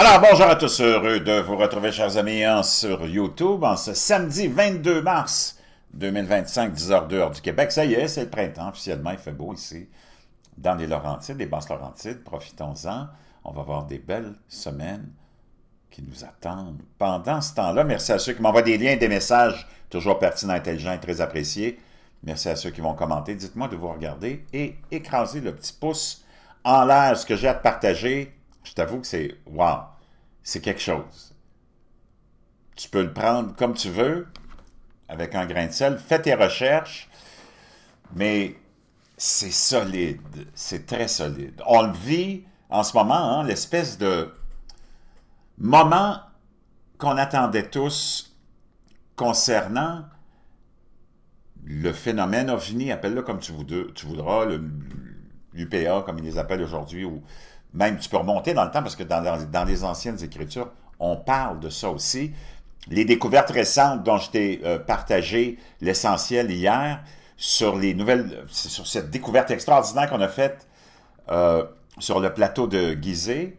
Alors, bonjour à tous, heureux de vous retrouver, chers amis, sur YouTube, en ce samedi 22 mars 2025, 10h02, heure du Québec. Ça y est, c'est le printemps, officiellement, il fait beau ici, dans les Laurentides, les Basses-Laurentides, profitons-en. On va avoir des belles semaines qui nous attendent. Pendant ce temps-là, merci à ceux qui m'envoient des liens, des messages, toujours pertinents, intelligents et très appréciés. Merci à ceux qui vont commenter. Dites-moi de vous regarder et écraser le petit pouce en l'air, ce que j'ai à te partager. Je t'avoue que c'est wow, c'est quelque chose. Tu peux le prendre comme tu veux, avec un grain de sel. Fais tes recherches, mais c'est solide, c'est très solide. On le vit en ce moment, hein, l'espèce de moment qu'on attendait tous concernant le phénomène ovni, appelle-le comme tu voudras, l'UPA, comme ils les appellent aujourd'hui, ou même tu peux remonter dans le temps, parce que dans les anciennes écritures, on parle de ça aussi. Les découvertes récentes dont je t'ai partagé l'essentiel hier, sur cette découverte extraordinaire qu'on a faite sur le plateau de Gizeh,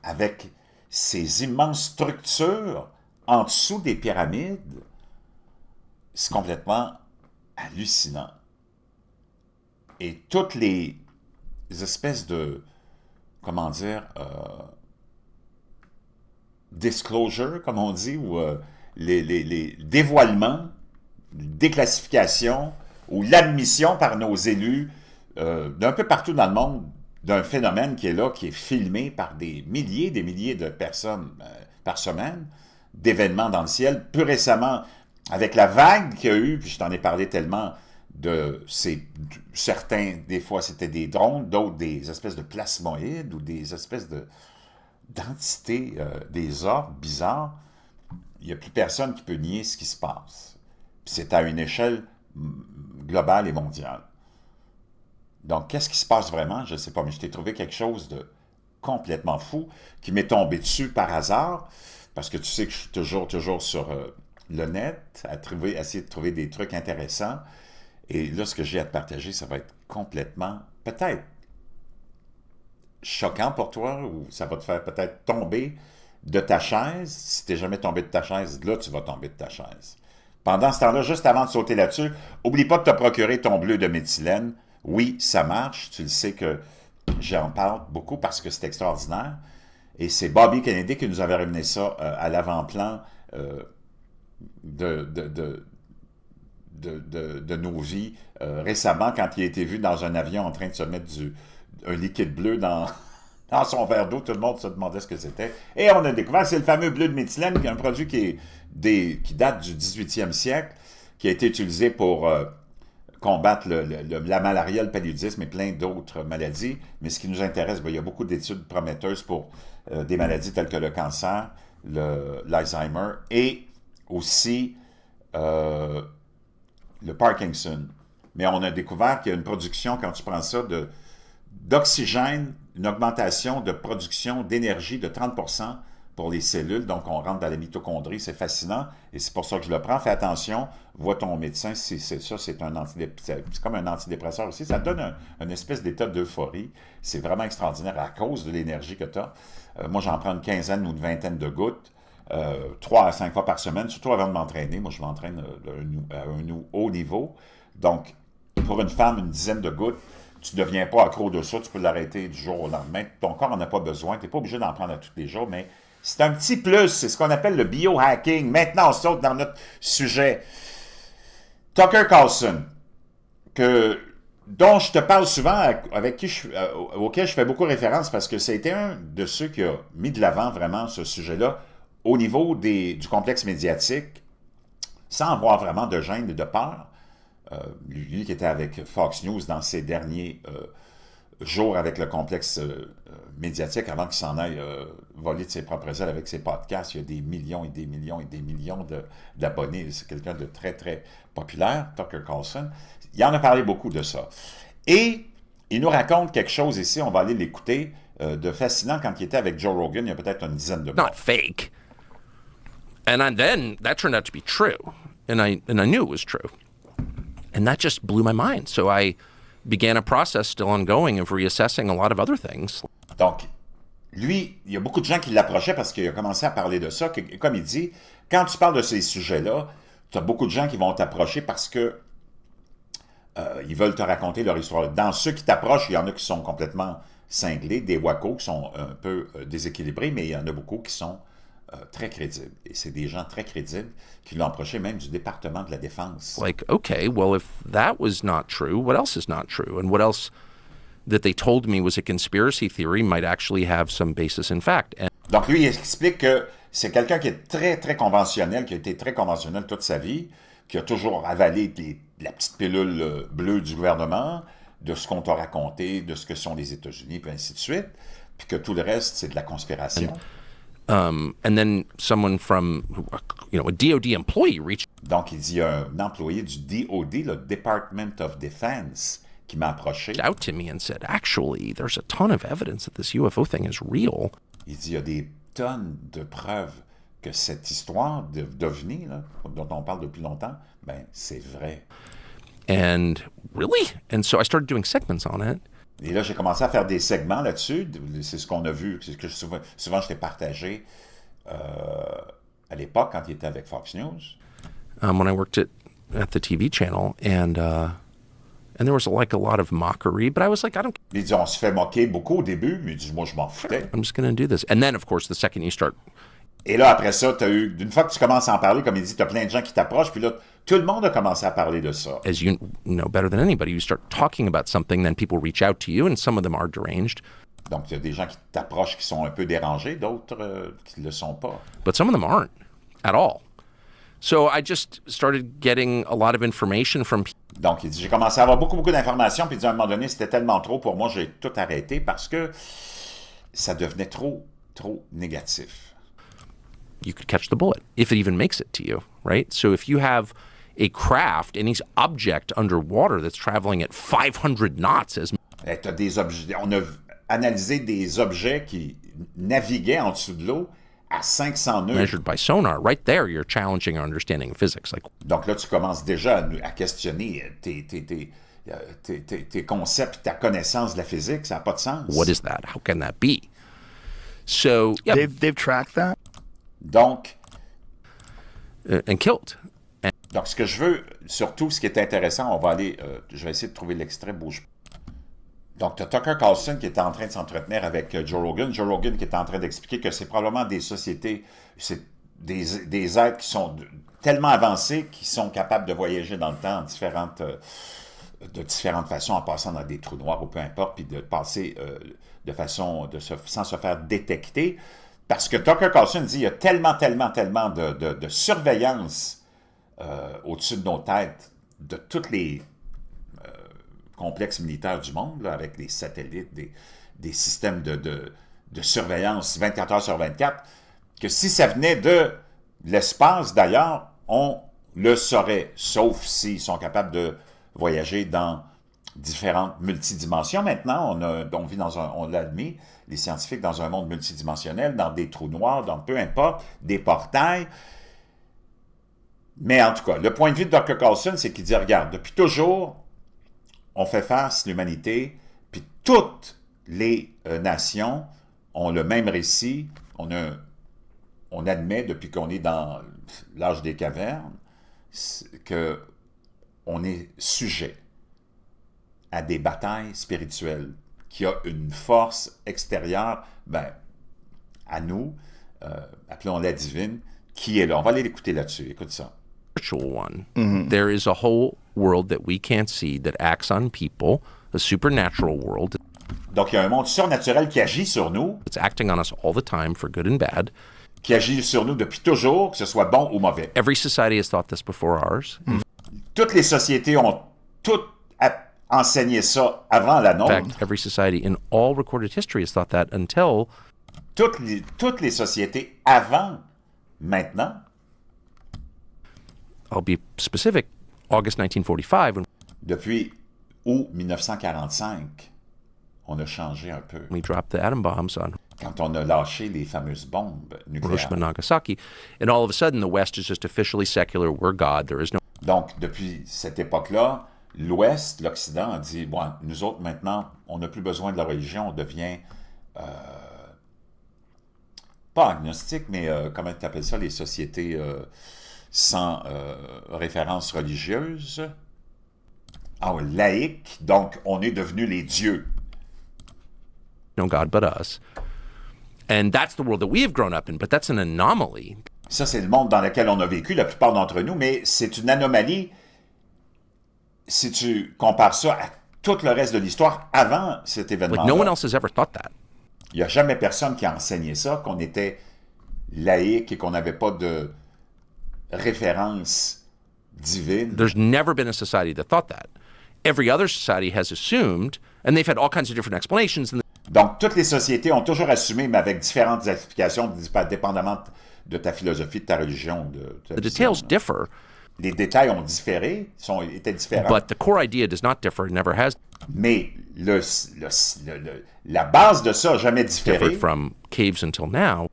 avec ces immenses structures en dessous des pyramides, c'est complètement hallucinant. Et toutes les espèces de, comment dire, disclosure, comme on dit, ou les dévoilements, déclassification, ou l'admission par nos élus d'un peu partout dans le monde d'un phénomène qui est là, qui est filmé par des milliers de personnes par semaine, d'événements dans le ciel. Plus récemment, avec la vague qu'il y a eu, puis je t'en ai parlé tellement, certains, des fois, c'était des drones, d'autres, des espèces de plasmoïdes ou des espèces d'entités, des orbes bizarres. Il n'y a plus personne qui peut nier ce qui se passe. Puis c'est à une échelle globale et mondiale. Donc, qu'est-ce qui se passe vraiment? Je ne sais pas, mais je t'ai trouvé quelque chose de complètement fou qui m'est tombé dessus par hasard, parce que tu sais que je suis toujours sur le net, à essayer de trouver des trucs intéressants. Et là, ce que j'ai à te partager, ça va être complètement, peut-être, choquant pour toi, ou ça va te faire peut-être tomber de ta chaise. Si tu n'es jamais tombé de ta chaise, là, tu vas tomber de ta chaise. Pendant ce temps-là, juste avant de sauter là-dessus, oublie pas de te procurer ton bleu de méthylène. Oui, ça marche. Tu le sais que j'en parle beaucoup parce que c'est extraordinaire. Et c'est Bobby Kennedy qui nous avait ramené ça à l'avant-plan de nos vies récemment, quand il a été vu dans un avion en train de se mettre un liquide bleu dans son verre d'eau. Tout le monde se demandait ce que c'était. Et on a découvert, c'est le fameux bleu de méthylène, qui est un produit qui date du 18e siècle, qui a été utilisé pour combattre la malaria, le paludisme et plein d'autres maladies. Mais ce qui nous intéresse, il y a beaucoup d'études prometteuses pour des maladies telles que le cancer, l'Alzheimer et aussi le Parkinson. Mais on a découvert qu'il y a une production, quand tu prends ça, d'oxygène, une augmentation de production d'énergie de 30% pour les cellules. Donc, on rentre dans la mitochondrie. C'est fascinant. Et c'est pour ça que je le prends. Fais attention. Vois ton médecin. Si c'est ça, c'est comme un antidépresseur aussi. Ça te donne une espèce d'état d'euphorie. C'est vraiment extraordinaire à cause de l'énergie que tu as. Moi, j'en prends une quinzaine ou une vingtaine de gouttes. 3 à 5 fois par semaine, surtout avant de m'entraîner. Moi, je m'entraîne à un haut niveau. Donc, pour une femme, une dizaine de gouttes, tu ne deviens pas accro de ça, tu peux l'arrêter du jour au lendemain. Ton corps n'en a pas besoin, tu n'es pas obligé d'en prendre à tous les jours, mais c'est un petit plus, c'est ce qu'on appelle le biohacking. Maintenant, on saute dans notre sujet. Tucker Carlson, dont je te parle souvent, auquel je fais beaucoup référence, parce que c'était un de ceux qui a mis de l'avant vraiment ce sujet-là au niveau du complexe médiatique, sans avoir vraiment de gêne et de peur. Lui qui était avec Fox News dans ses derniers jours avec le complexe médiatique, avant qu'il s'en aille voler de ses propres ailes avec ses podcasts. Il y a des millions et des millions et des millions d'abonnés. C'est quelqu'un de très, très populaire, Tucker Carlson. Il en a parlé beaucoup de ça. Et il nous raconte quelque chose ici, on va aller l'écouter, de fascinant quand il était avec Joe Rogan il y a peut-être une dizaine de mois. Not fake. And then that turned out to be true. And I knew it was true. And that just blew my mind. So I began a process still ongoing of reassessing a lot of other things. Donc, lui, il y a beaucoup de gens qui l'approchaient parce qu'il a commencé à parler de ça. Comme il dit, quand tu parles de ces sujets-là, tu as beaucoup de gens qui vont t'approcher parce que ils veulent te raconter leur histoire. Dans ceux qui t'approchent, il y en a qui sont complètement cinglés, des wacos qui sont un peu déséquilibrés, mais il y en a beaucoup qui sont très crédibles. Et c'est des gens très crédibles qui l'ont approché même du département de la Défense. Like, okay, well, if that was not true, what else is not true? And what else that they told me was a conspiracy theory might actually have some basis in fact. And Donc lui, il explique que c'est quelqu'un qui est très, très conventionnel, qui a été très conventionnel toute sa vie, qui a toujours avalé la petite pilule bleue du gouvernement, de ce qu'on t'a raconté, de ce que sont les États-Unis, puis ainsi de suite, puis que tout le reste, c'est de la conspiration. and then someone from, a DOD employee reached Donc, il dit, il y a un employé du DOD, le Department of Defense, qui m'a approché. out to me and said, actually, there's a ton of evidence that this UFO thing is real. Il dit, il y a des tonnes de preuves que cette histoire d'OVNI, là, dont on parle depuis longtemps, ben, c'est vrai. And really? And so I started doing segments on it. Et là, j'ai commencé à faire des segments là-dessus. C'est ce qu'on a vu, c'est ce que souvent je t'ai partagé à l'époque quand il était avec Fox News. When I worked at the TV channel, and there was like a lot of mockery, but I was like, Il dit, on se fait moquer beaucoup au début, mais il dit, moi, je m'en foutais. I'm just going to do this. And then, of course, the second you start, Et là, après ça, une fois que tu commences à en parler, comme il dit, tu as plein de gens qui t'approchent, puis là, tout le monde a commencé à parler de ça. as you know better than anybody, you start talking about something, then people reach out to you, and some of them are deranged, Donc, il y a des gens qui t'approchent qui sont un peu dérangés, d'autres qui ne le sont pas. but some of them aren't at all. So I just started getting a lot of information from people. Donc, il dit, j'ai commencé à avoir beaucoup, beaucoup d'informations, puis il dit, à un moment donné, c'était tellement trop pour moi, j'ai tout arrêté parce que ça devenait trop, trop négatif. You could catch the bullet if it even makes it to you, right? So if you have a craft, any object underwater that's traveling at 500 knots, as T'as des objets, on a analysé des objets qui naviguaient en dessous de l'eau à 500 nœuds. measured by sonar, right there, you're challenging our understanding of physics. Like, Donc là, tu commences déjà à questionner tes concepts, ta connaissance de la physique, ça n'a pas de sens. what is that? How can that be? So, yeah, They've tracked that. Donc, and killed. ce que je veux, surtout ce qui est intéressant, on va aller, je vais essayer de trouver l'extrait, bouge. Donc, tu as Tucker Carlson qui est en train de s'entretenir avec Joe Rogan. Joe Rogan qui est en train d'expliquer que c'est probablement des sociétés, c'est des êtres qui sont tellement avancés qu'ils sont capables de voyager dans le temps de différentes façons, en passant dans des trous noirs ou peu importe, puis de passer sans se faire détecter. Parce que Tucker Carlson dit qu'il y a tellement de surveillance au-dessus de nos têtes de tous les complexes militaires du monde, là, avec des satellites, des systèmes de surveillance 24 heures sur 24, que si ça venait de l'espace, d'ailleurs, on le saurait, sauf s'ils sont capables de voyager dans différentes multidimensions. Maintenant, on vit on l'a admis, les scientifiques, dans un monde multidimensionnel, dans des trous noirs, dans peu importe, des portails. Mais en tout cas, le point de vue de Dr. Carlson, c'est qu'il dit, regarde, depuis toujours, on fait face, l'humanité, puis toutes les nations ont le même récit. On admet, depuis qu'on est dans l'âge des cavernes, qu'on est sujet à des batailles spirituelles, qui a une force extérieure, à nous, appelons-la divine, qui est là. On va aller l'écouter là-dessus. Écoute ça. Spiritual one. There is a whole world that we can't see that acts on people, a supernatural world. Donc, il y a un monde surnaturel qui agit sur nous, It's acting on us all the time for good and bad. qui agit sur nous depuis toujours, que ce soit bon ou mauvais. Every society has thought this before ours. Toutes les sociétés ont toutes enseigné ça avant la In nôtre. fact, every society in all recorded history has thought that until Toutes les sociétés avant maintenant. I'll be specific, August 1945, when Depuis août 1945, on a changé un peu. we dropped the atom bombs on Quand on a lâché les fameuses bombes nucléaires. Hiroshima and Nagasaki, and all of a sudden the West is just officially secular. We're God. There is no Donc, depuis cette époque-là, l'Ouest, l'Occident a dit, bon, nous autres, maintenant, on n'a plus besoin de la religion, on devient pas agnostiques, mais comment tu appelles ça, les sociétés sans référence religieuse. Ah oui, laïques, donc on est devenus les dieux. No God but us. And that's the world that we have grown up in, but that's an anomaly. Ça, c'est le monde dans lequel on a vécu, la plupart d'entre nous, mais c'est une anomalie si tu compares ça à tout le reste de l'histoire avant cet événement-là. Like no one else has ever thought that. Il n'y a jamais personne qui a enseigné ça, qu'on était laïque et qu'on n'avait pas de référence divine. There's never been a society that thought that. Every other society has assumed, and they've had all kinds of different explanations. And Donc, toutes les sociétés ont toujours assumé, mais avec différentes explications, dépendamment de ta philosophie, de ta religion. De ta the vision, details differ, les détails ont différé, étaient différents. but the core idea does not differ. It never has Mais la base de ça n'a jamais differed différé, from caves until now.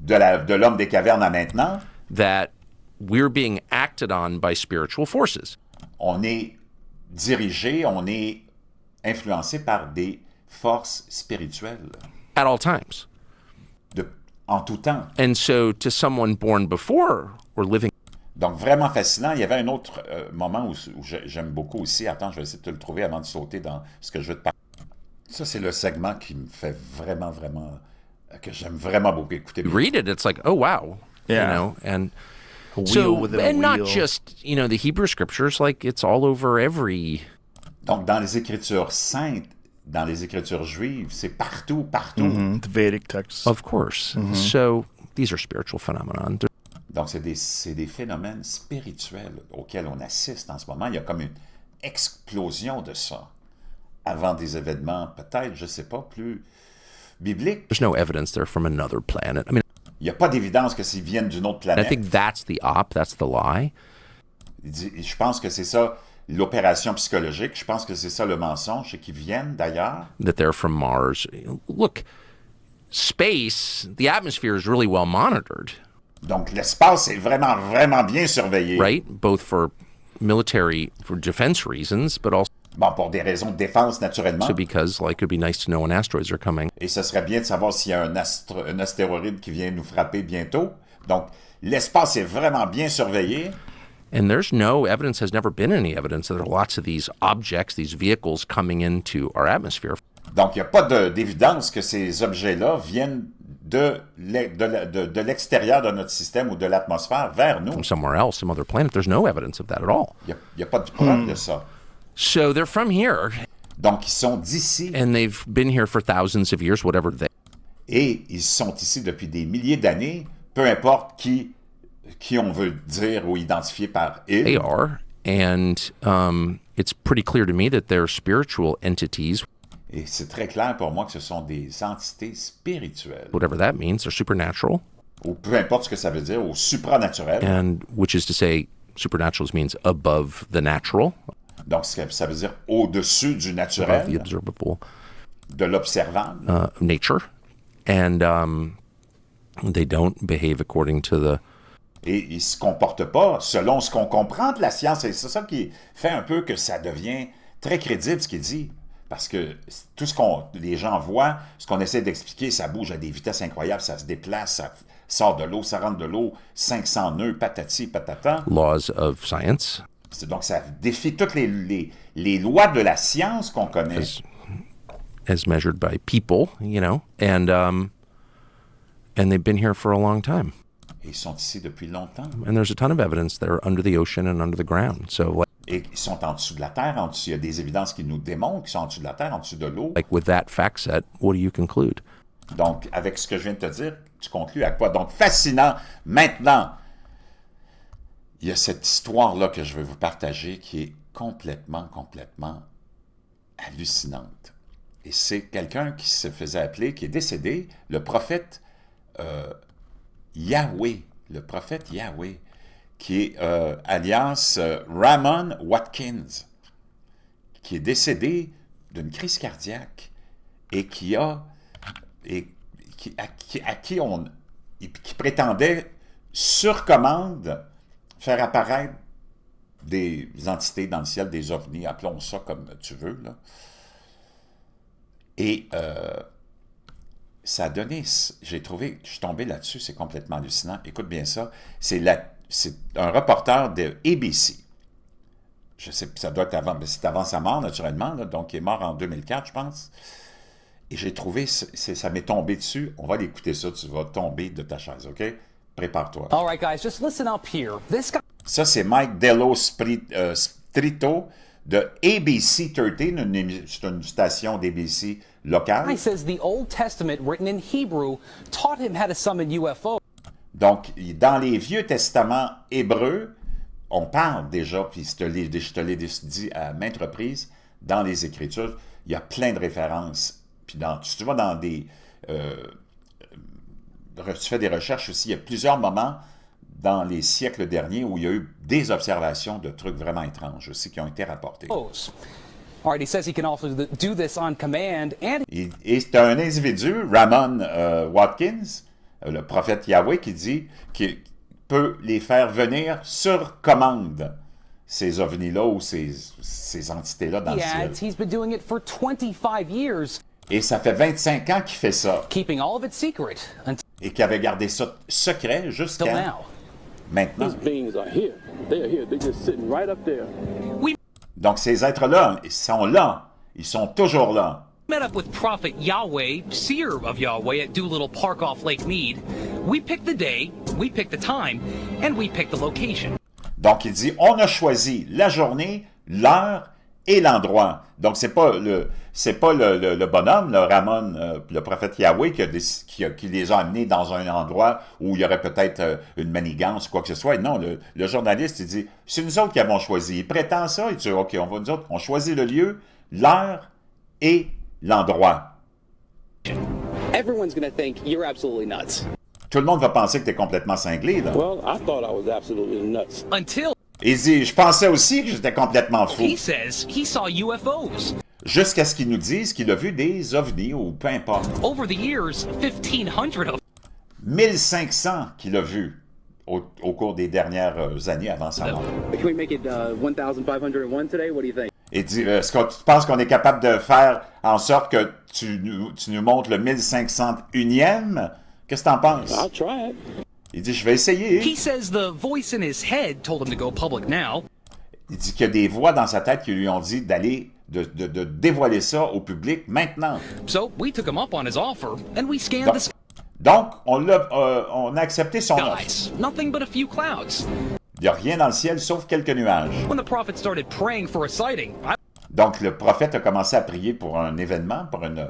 de l'homme des cavernes à maintenant. That we're being acted on by spiritual forces. On est dirigé, on est influencé par des forces spirituelles At all times. en tout temps. And so, to someone born before or living Donc, vraiment fascinant. Il y avait un autre moment où j'aime beaucoup aussi. Attends, je vais essayer de te le trouver avant de sauter dans ce que je veux te parler. Ça, c'est le segment qui me fait vraiment, que j'aime vraiment beaucoup écouter. read it, it's like, oh wow, Yeah. you know, and A wheel so, within a and not wheel. just the Hebrew scriptures, like it's all over every. Donc, dans les Écritures saintes, dans les Écritures juives, c'est partout. The Vedic texts. Of course. So these are spiritual phenomenon. Donc, c'est des phénomènes spirituels auxquels on assiste en ce moment. Il y a comme une explosion de ça avant des événements, peut-être, je ne sais pas, plus bibliques. There's no evidence they're from another planet. I mean, Il n'y a pas d'évidence que s'ils viennent d'une autre I planète. think that's the that's the lie. Je pense que c'est ça l'opération psychologique. Je pense que c'est ça le mensonge, c'est qu'ils viennent d'ailleurs. That they're from Mars. Look, space, the atmosphere is really well monitored, Donc, l'espace est vraiment bien surveillé. right? Both for defense reasons, but also Bon, pour des raisons de défense, naturellement. because, like, it'd be nice to know when asteroids are coming. Et ce serait bien de savoir s'il y a un astéroïde qui vient nous frapper bientôt. Donc, l'espace est vraiment bien surveillé. And there's no evidence, has never been any evidence that there are lots of these objects, these vehicles coming into our atmosphere Donc, il n'y a pas d'évidence que ces objets-là viennent de l'extérieur de notre système ou de l'atmosphère vers nous. from somewhere else, some other planet. There's no evidence of that at all. Il n'y a pas de preuve de ça. So they're from here, Donc, ils sont d'ici and they've been here for thousands of years, whatever they. et ils sont ici depuis des milliers d'années, peu importe qui on veut dire ou identifier par They ils. are, and it's pretty clear to me that they're spiritual entities, Et c'est très clair pour moi que ce sont des entités spirituelles, whatever that means. They're supernatural, ou peu importe ce que ça veut dire, ou supranaturelles. and which is to say, supernatural means above the natural, Donc, ça veut dire au-dessus du above the naturel, observable de l'observable. nature, and they don't behave according to the. Et ils ne se comportent pas selon ce qu'on comprend de la science. Et c'est ça qui fait un peu que ça devient très crédible, ce qu'il dit. Parce que tout ce que les gens voient, ce qu'on essaie d'expliquer, ça bouge à des vitesses incroyables, ça se déplace, ça sort de l'eau, ça rentre de l'eau, 500 nœuds, patati, patata. Laws of science, Donc, ça défie toutes les lois de la science qu'on connaît. as measured by people, and they've been here for a long time. Et ils sont ici depuis longtemps. And there's a ton of evidence they're under the ocean and under the ground. So, Et ils sont en dessous de la terre, il y a des évidences qui nous démontrent qu'ils sont en dessous de la terre, en dessous de l'eau. like with that fact set, what do you conclude? Donc, avec ce que je viens de te dire, tu conclus à quoi? Donc, fascinant. Maintenant, il y a cette histoire-là que je vais vous partager qui est complètement hallucinante. Et c'est quelqu'un qui se faisait appeler, qui est décédé, le prophète Yahweh. Le prophète Yahweh, qui est alias Ramon Watkins, qui est décédé d'une crise cardiaque et qui prétendait sur commande faire apparaître des entités dans le ciel, des ovnis, appelons ça comme tu veux, là. Et ça a donné, j'ai trouvé, je suis tombé là-dessus, c'est complètement hallucinant. Écoute bien ça, c'est un reporter de ABC. Je sais, ça doit être avant, mais c'est avant sa mort, naturellement, là, donc il est mort en 2004, je pense. Et j'ai trouvé, ça m'est tombé dessus. On va l'écouter ça, tu vas tomber de ta chaise, OK? Prépare-toi. All right, guys, just listen up here. This guy Ça, c'est Mike Dello Sprito de ABC 13, c'est une station d'ABC locale. says the Old Testament, written in Hebrew, taught him how to summon UFOs. Donc, dans les Vieux Testaments hébreux, on parle déjà, puis je te l'ai dit à maintes reprises, dans les Écritures, il y a plein de références. Puis si tu vas dans des... tu fais des recherches aussi, il y a plusieurs moments dans les siècles derniers où il y a eu des observations de trucs vraiment étranges aussi qui ont été rapportés. All right, he says he can also do this on command, and Et c'est un individu, Ramon Watkins, le prophète Yahweh, qui dit qu'il peut les faire venir sur commande, ces ovnis-là ou ces entités-là dans he le ciel. adds he's been doing it for 25 years, Et ça fait 25 ans qu'il fait ça, keeping all of it secret until et qu'il avait gardé ça secret jusqu'à now. maintenant. Beings are here. They are here. They're just sitting right up there. Donc ces êtres-là, ils sont là, ils sont toujours là. Met up with Prophet Yahweh, seer of Yahweh, at Doolittle Park off Lake Mead. We picked the day, we picked the time, and we picked the location. Donc il dit, on a choisi la journée, l'heure et l'endroit. Donc c'est pas le bonhomme, le Ramon, le prophète Yahweh, qui les a amenés dans un endroit où il y aurait peut-être une manigance, quoi que ce soit. Non, le journaliste, il dit, c'est nous autres qui avons choisi. Il prétend ça, il dit, OK, nous autres, on choisit le lieu, l'heure et l'endroit. Everyone's going to think you're absolutely nuts. Tout le monde va penser que tu es complètement cinglé, là. Well, I thought I was absolutely nuts. Until Il dit, je pensais aussi que j'étais complètement fou. he says he saw UFOs. Jusqu'à ce qu'il nous dise qu'il a vu des ovnis ou peu importe. Over the years, 1,500 of 1500 qu'il a vu au cours des dernières années avant sa mort. Can we make it 1,501 today? What do you think? Et dit, est-ce que tu penses qu'on est capable de faire en sorte que tu nous montres le 1501e? Qu'est-ce que t'en penses? I'll try it. Il dit, je vais essayer. He says the voice in his head told him to go public now. Il dit qu'il y a des voix dans sa tête qui lui ont dit de dévoiler ça au public maintenant. So we took him up on his offer, and we scanned Donc, the donc on a accepté son offre. skies. Nothing but a few clouds. Il n'y a rien dans le ciel sauf quelques nuages. When the prophet started praying for a sighting, Donc, le prophète a commencé à prier pour un événement, pour une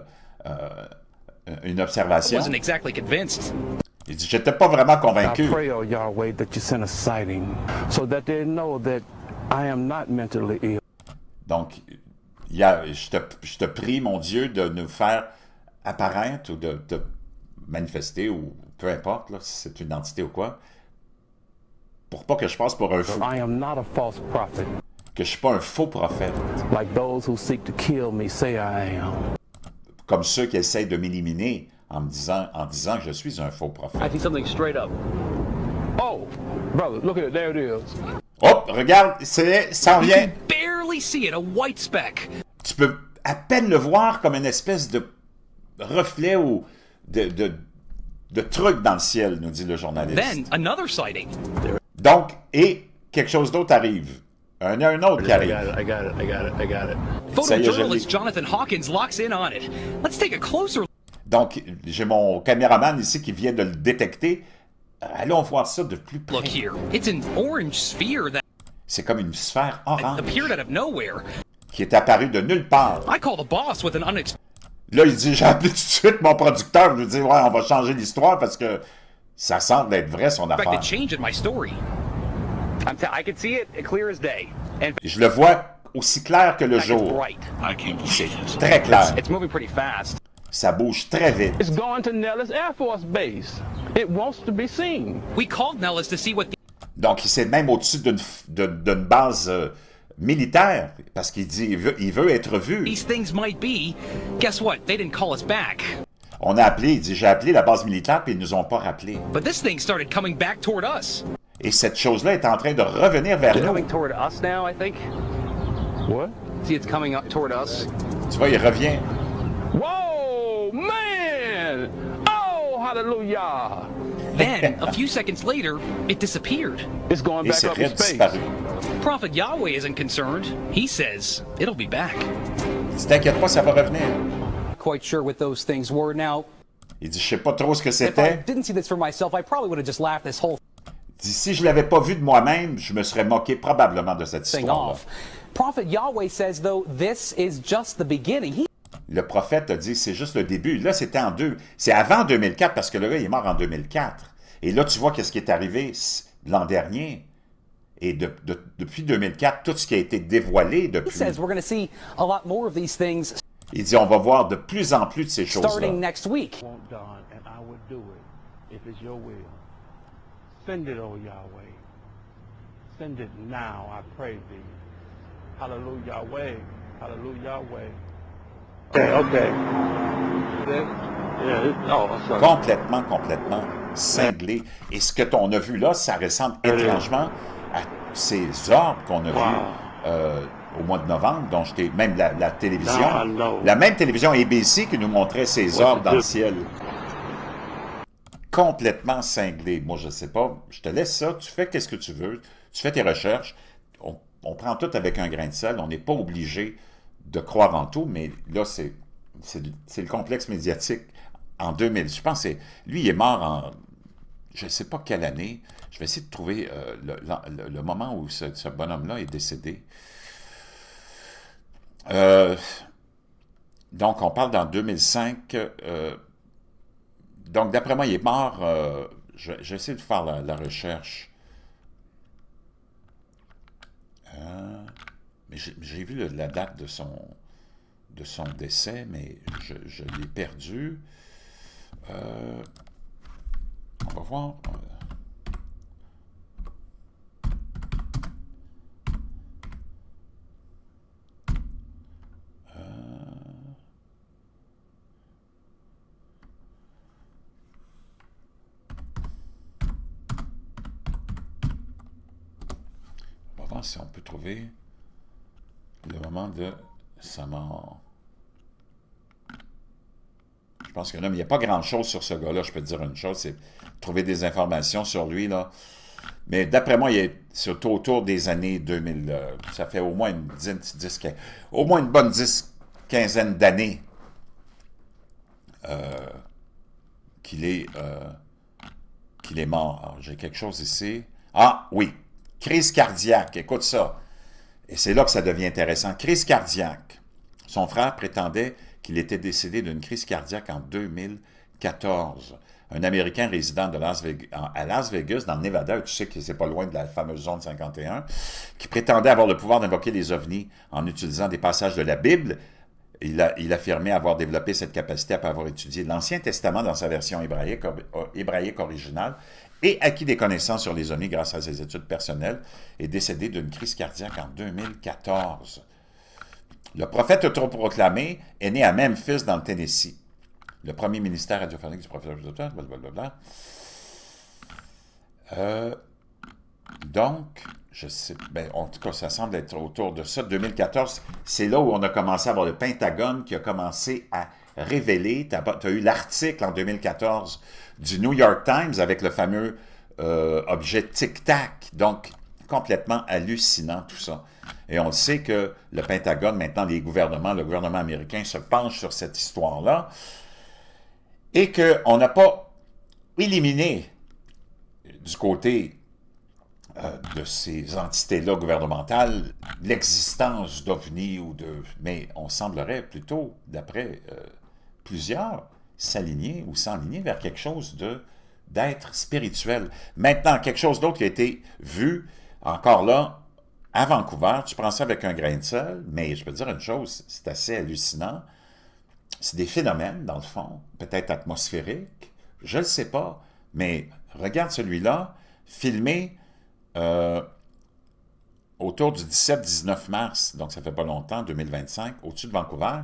I observation. wasn't exactly convinced. Il dit, j'étais pas vraiment I convaincu. pray, O Yahweh, that you send a sighting so that they know that I am not mentally ill. Donc, je te prie, mon Dieu, de nous faire apparaître ou de manifester, ou peu importe, là, si c'est une entité ou quoi, pour pas que je passe pour un fou, I am not a false prophet, que je suis pas un faux prophète, like those who seek to kill me say I am. comme ceux qui essayent de m'éliminer en disant que je suis un faux prophète. see something straight up. Oh, brother, look at it. There it is. Hop, regarde, ça en vient. Barely see it, a white speck. Tu peux à peine le voir comme une espèce de reflet ou de truc dans le ciel, nous dit le journaliste. Then another sighting. Donc, et quelque chose d'autre arrive. Un autre qui I arrive. got it. Ça y est, je Photojournalist l'ai. Jonathan Hawkins locks in on it. Let's take a closer Donc, j'ai mon caméraman ici qui vient de le détecter. Allons voir ça de plus look près. here. It's an orange sphere that C'est comme une sphère orange appeared out of nowhere. qui est apparue de nulle part. I call the boss with an unexpected. Là, il dit, j'ai appelé tout de suite mon producteur. Je lui dis, ouais, on va changer l'histoire parce que ça semble être vrai, son affaire. change in my story. I can see it clear as day. And Je le vois aussi clair que le it's jour. bright. C'est très clair. It's moving pretty fast. Ça bouge très vite. It's going to Nellis Air Force Base. It wants to be seen. We called Nellis to see what the Donc, il s'est même au-dessus d'une base militaire parce qu'il dit il veut être vu. these things might be. Guess what? They didn't call us back. On a appelé, il dit, j'ai appelé la base militaire puis ils nous ont pas rappelé. But this thing started coming back toward us. Et cette chose-là est en train de revenir vers nous. Coming toward us now, I think. What? See, it's coming up toward us. Tu vois, il revient. Whoa, man! hallelujah. Then, a few seconds later, it disappeared. It's going Et back c'est up in space. disparu. Prophet Yahweh isn't concerned. He says it'll be back. Il dit, t'inquiète pas, ça va revenir. Quite sure what those things were. Now, Il dit, je sais pas trop ce que if I c'était. didn't see this for myself, I probably would have just laughed this whole Il dit, si je l'avais pas vu de moi-même, je me serais moqué probablement de cette thing histoire-là. off. Prophet Yahweh says, though, this is just the beginning. Le prophète a dit, c'est juste le début. Là, c'est avant 2004, parce que le gars, il est mort en 2004. Et là, tu vois qu'est-ce qui est arrivé l'an dernier. Et depuis 2004, tout ce qui a été dévoilé He depuis... says we're going to see a lot more of these things Il dit, on va voir de plus en plus de ces choses-là. starting next week. Want done, and I would do it if it's your will. Send it, O Yahweh. Send it now, I pray thee. Hallelujah, Yahweh. Hallelujah, Yahweh. Okay. Complètement cinglé. Et ce que on a vu là, ça ressemble étrangement à ces orbes qu'on a vus au mois de novembre, dont même la télévision, la même télévision ABC qui nous montrait ces orbes dans le ciel. Complètement cinglé. Moi, je sais pas. Je te laisse ça. Tu fais qu'est-ce que tu veux. Tu fais tes recherches. On prend tout avec un grain de sel. On n'est pas obligé de croire en tout, mais là, c'est le complexe médiatique en 2000. Je pense que lui, il est mort en... Je ne sais pas quelle année. Je vais essayer de trouver le moment où ce bonhomme-là est décédé. Donc, on parle dans 2005. Donc, d'après moi, il est mort... j'ai essayé de faire la recherche. Mais j'ai vu la date de son décès, mais je l'ai perdu. On va voir. On va voir si on peut trouver le moment de sa mort. Je pense que là, mais il n'y a pas grand-chose sur ce gars-là, je peux te dire une chose, c'est trouver des informations sur lui, là. Mais d'après moi, c'est autour des années 2000. Ça fait au moins une bonne quinzaine d'années qu'il est mort. Alors, j'ai quelque chose ici. Ah, oui. Crise cardiaque. Écoute ça. Et c'est là que ça devient intéressant. Crise cardiaque. Son frère prétendait qu'il était décédé d'une crise cardiaque en 2014. Un Américain résident à Las Vegas, dans le Nevada, tu sais que c'est pas loin de la fameuse zone 51, qui prétendait avoir le pouvoir d'invoquer les ovnis en utilisant des passages de la Bible. Il affirmait avoir développé cette capacité après avoir étudié l'Ancien Testament dans sa version hébraïque originale et acquis des connaissances sur les ovnis grâce à ses études personnelles, et décédé d'une crise cardiaque en 2014. Le prophète autoproclamé est né à Memphis, dans le Tennessee. Le premier ministère radiophonique du prophète, blablabla. Donc, je sais, en tout cas, ça semble être autour de ça. 2014, c'est là où on a commencé à avoir le Pentagone qui a commencé à révéler. Tu as eu l'article en 2014 du New York Times avec le fameux objet Tic Tac. Donc, complètement hallucinant tout ça. Et on sait que le Pentagone, maintenant, le gouvernement américain se penche sur cette histoire-là et qu'on n'a pas éliminé du côté de ces entités-là gouvernementales l'existence d'OVNI mais on semblerait plutôt, d'après plusieurs, s'aligner ou s'enligner vers quelque chose d'être spirituel. Maintenant, quelque chose d'autre qui a été vu, encore là, à Vancouver, tu prends ça avec un grain de sel, mais je peux te dire une chose, c'est assez hallucinant. C'est des phénomènes, dans le fond, peut-être atmosphériques, je ne le sais pas, mais regarde celui-là, filmé autour du 17-19 mars, donc ça fait pas longtemps, 2025, au-dessus de Vancouver,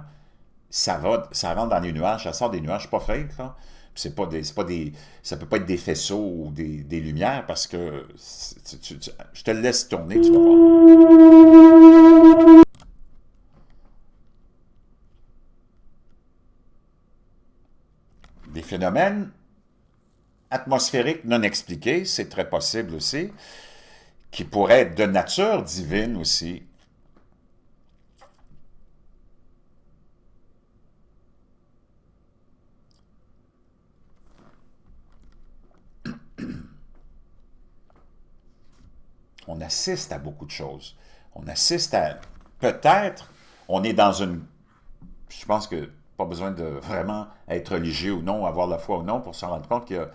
ça rentre dans les nuages, ça sort des nuages pas fake, là. Ça peut pas être des faisceaux ou des lumières, parce que je te le laisse tourner, tu vas voir. Des phénomènes atmosphériques non expliquées, c'est très possible aussi, qui pourraient être de nature divine aussi. On assiste à beaucoup de choses. On assiste à... Peut-être, on est dans une... Je pense que pas besoin de vraiment être religieux ou non, avoir la foi ou non, pour se rendre compte que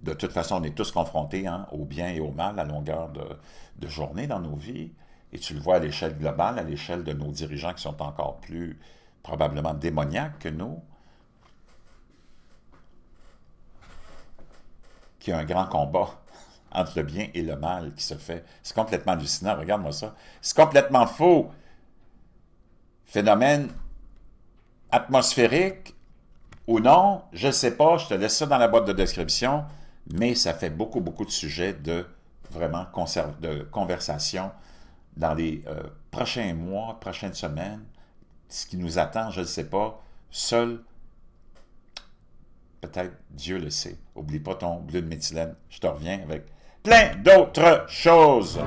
de toute façon, on est tous confrontés au bien et au mal à longueur de journée dans nos vies. Et tu le vois à l'échelle globale, à l'échelle de nos dirigeants qui sont encore plus probablement démoniaques que nous, qu'il y a un grand combat entre le bien et le mal qui se fait. C'est complètement hallucinant, regarde-moi ça. C'est complètement faux. Phénomène atmosphérique ou non, je ne sais pas, je te laisse ça dans la boîte de description, mais ça fait beaucoup, beaucoup de sujets de vraiment de conversation dans les prochains mois, prochaines semaines. Ce qui nous attend, je ne sais pas. Seul, peut-être Dieu le sait. Oublie pas ton bleu de méthylène. Je te reviens avec plein d'autres choses.